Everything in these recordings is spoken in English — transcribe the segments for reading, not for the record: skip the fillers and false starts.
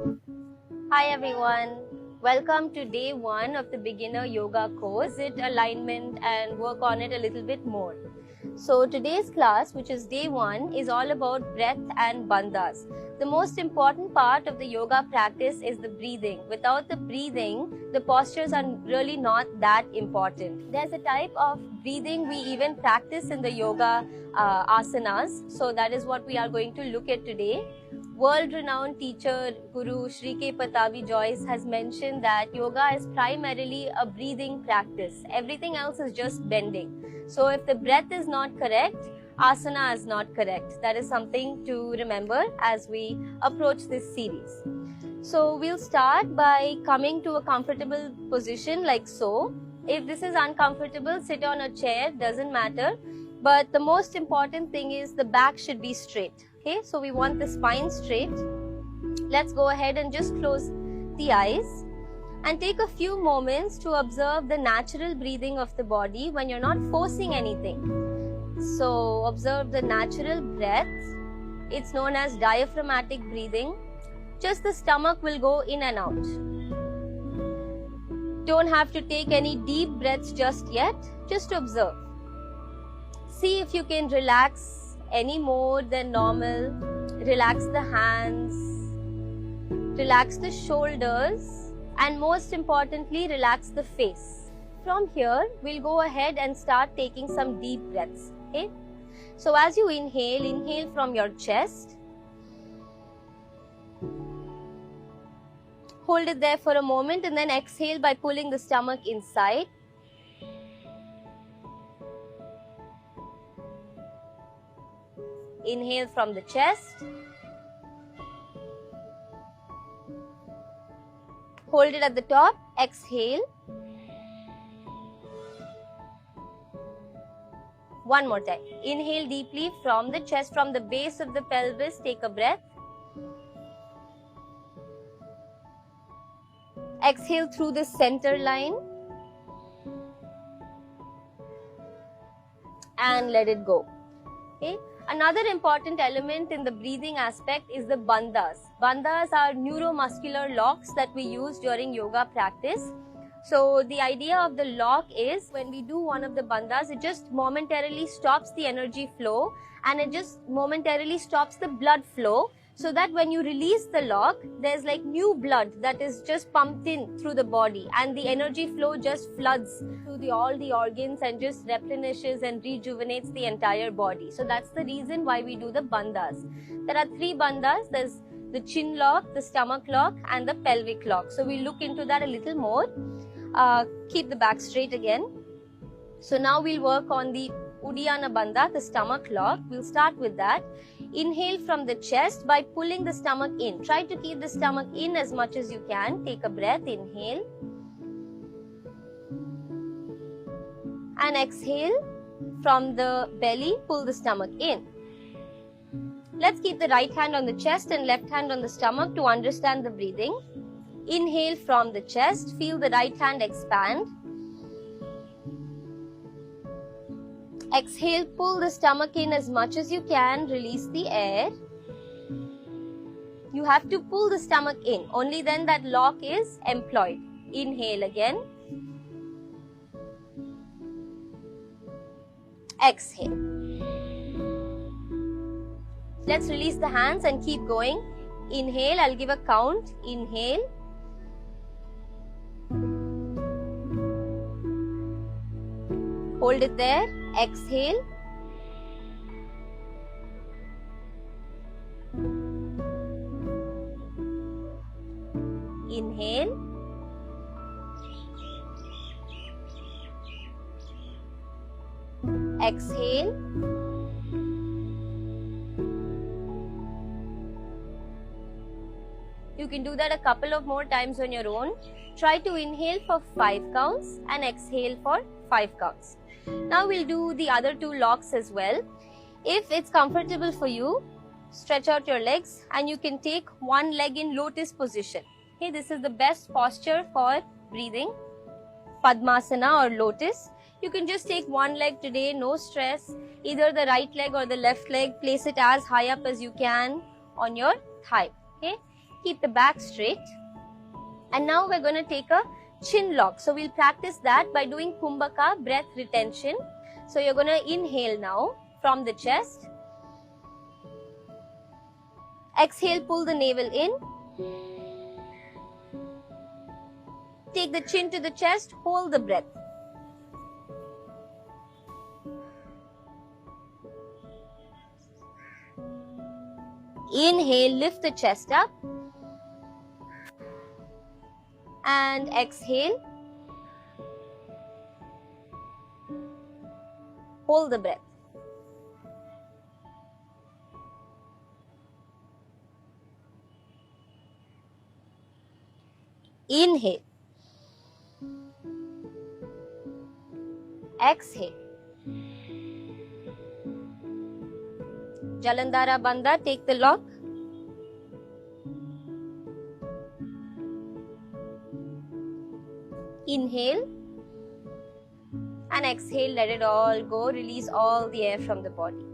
Hi everyone, welcome to day 1 of the beginner yoga course. It alignment and work on it a little bit more. So today's class, which is day 1, is all about breath and bandhas. The most important part of the yoga practice is the breathing. Without the breathing, the postures are really not that important. There's a type of breathing we even practice in the yoga asanas. So that is what we are going to look at today. World-renowned teacher, Guru Sri K. Patavi Joyce has mentioned that yoga is primarily a breathing practice. Everything else is just bending. So if the breath is not correct, asana is not correct. That is something to remember as we approach this series. So we'll start by coming to a comfortable position like so. If this is uncomfortable, sit on a chair, doesn't matter. But the most important thing is the back should be straight. Okay, so we want the spine straight. Let's go ahead and just close the eyes and take a few moments to observe the natural breathing of the body when you're not forcing anything. So observe the natural breath. It's known as diaphragmatic breathing. Just the stomach will go in and out. Don't have to take any deep breaths just yet. Just observe. See if you can relax any more than normal. Relax the hands, relax the shoulders, and most importantly, relax the face. From here, we'll go ahead and start taking some deep breaths. Okay? So as you inhale, inhale from your chest. Hold it there for a moment and then exhale by pulling the stomach inside. Inhale from the chest. Hold it at the top. Exhale. One more time. Inhale deeply from the chest, from the base of the pelvis. Take a breath. Exhale through the center line. And let it go. Okay? Another important element in the breathing aspect is the bandhas. Bandhas are neuromuscular locks that we use during yoga practice. So the idea of the lock is when we do one of the bandhas, it just momentarily stops the energy flow and it just momentarily stops the blood flow, so that when you release the lock, there's like new blood that is just pumped in through the body and the energy flow just floods through all the organs and just replenishes and rejuvenates the entire body. So that's the reason why we do the bandhas. There are 3 bandhas. There's the chin lock, the stomach lock, and the pelvic lock. So we'll look into that a little more. Keep the back straight again. So now we'll work on the Uddiyana Bandha, the stomach lock. We'll start with that. Inhale from the chest by pulling the stomach in. Try to keep the stomach in as much as you can. Take a breath. Inhale. And exhale from the belly. Pull the stomach in. Let's keep the right hand on the chest and left hand on the stomach to understand the breathing. Inhale from the chest. Feel the right hand expand. Exhale, pull the stomach in as much as you can. Release the air. You have to pull the stomach in. Only then that lock is employed. Inhale again. Exhale. Let's release the hands and keep going. Inhale, I'll give a count. Inhale. Hold it there. Exhale. Inhale. Exhale. You can do that a couple of more times on your own. Try to inhale for 5 counts and exhale for 5 counts. Now we'll do the other 2 locks as well. If it's comfortable for you, stretch out your legs and you can take one leg in lotus position. Okay, this is the best posture for breathing. Padmasana or lotus. You can just take one leg today, no stress. Either the right leg or the left leg, place it as high up as you can on your thigh. Okay, keep the back straight. And now we're going to take a chin lock. So we'll practice that by doing Kumbhaka, breath retention. So you're going to inhale now from the chest. Exhale, pull the navel in. Take the chin to the chest, hold the breath. Inhale, lift the chest up. And exhale. Hold the breath. Inhale. Exhale. Jalandhara Bandha, take the lock. Inhale. And exhale, let it all go. Release all the air from the body.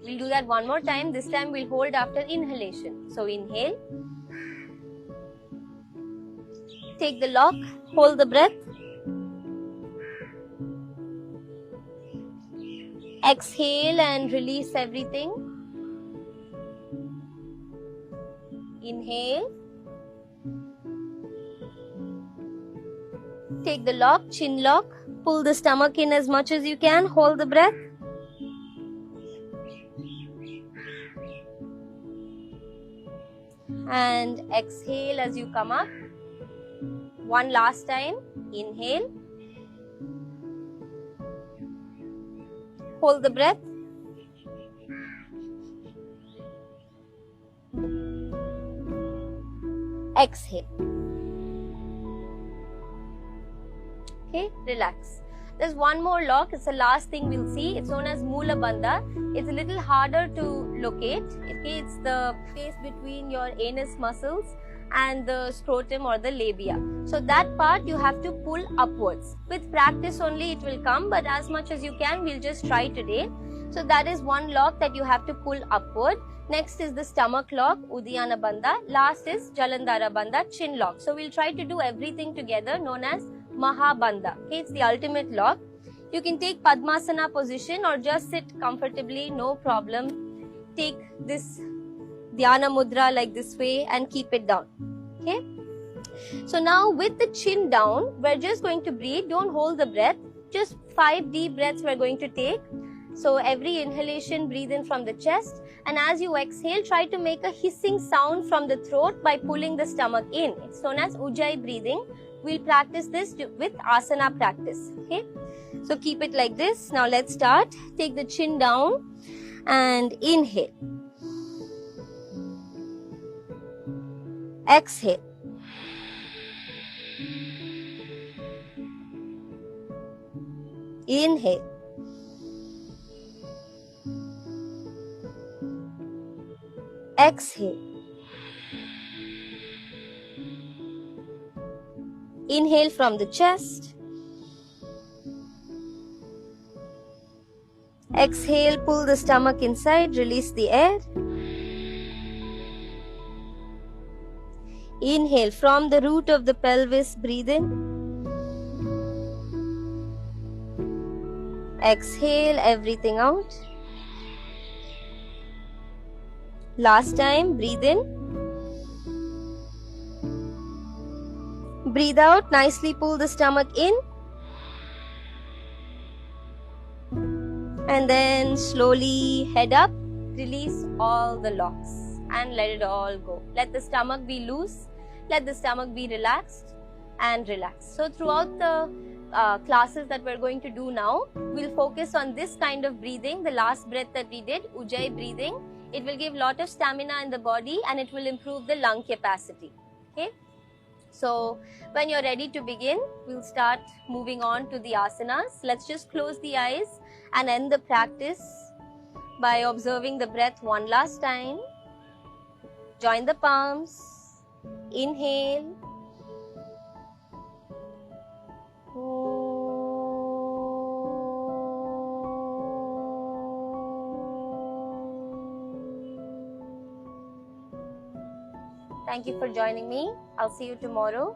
We'll do that one more time. This time we'll hold after inhalation. So inhale. Take the lock. Hold the breath. Exhale and release everything. Inhale. Take the lock, chin lock. Pull the stomach in as much as you can. Hold the breath. And exhale as you come up. One last time. Inhale. Hold the breath. Exhale. Okay, relax. There's one more lock. It's the last thing we'll see. It's known as Moola Bandha. It's a little harder to locate. Okay, it's the space between your anus muscles and the scrotum or the labia. So that part you have to pull upwards. With practice only it will come, but as much as you can, we'll just try today. So that is one lock that you have to pull upward. Next is the stomach lock, Uddiyana Bandha. Last is Jalandhara Bandha, chin lock. So we'll try to do everything together, known as Mahabandha. Okay, it's the ultimate lock. You can take Padmasana position or just sit comfortably, no problem. Take this Dhyana Mudra like this way and keep it down. Okay. So now with the chin down, we're just going to breathe. Don't hold the breath. Just 5 deep breaths we're going to take. So every inhalation, breathe in from the chest. And as you exhale, try to make a hissing sound from the throat by pulling the stomach in. It's known as Ujjayi breathing. We'll practice this with asana practice. Okay. So keep it like this. Now let's start. Take the chin down and inhale. Exhale. Inhale. Exhale. Inhale from the chest. Exhale, pull the stomach inside, release the air. Inhale from the root of the pelvis, breathe in. Exhale everything out. Last time, breathe in. Breathe out, nicely pull the stomach in. And then slowly head up, release all the locks and let it all go. Let the stomach be loose, let the stomach be relaxed and relaxed. So throughout the classes that we're going to do now, we'll focus on this kind of breathing, the last breath that we did, Ujjayi breathing. It will give lot of stamina in the body and it will improve the lung capacity. Okay. So when you're ready to begin, we'll start moving on to the asanas. Let's just close the eyes and end the practice by observing the breath one last time. Join the palms. Inhale. Thank you for joining me. I'll see you tomorrow.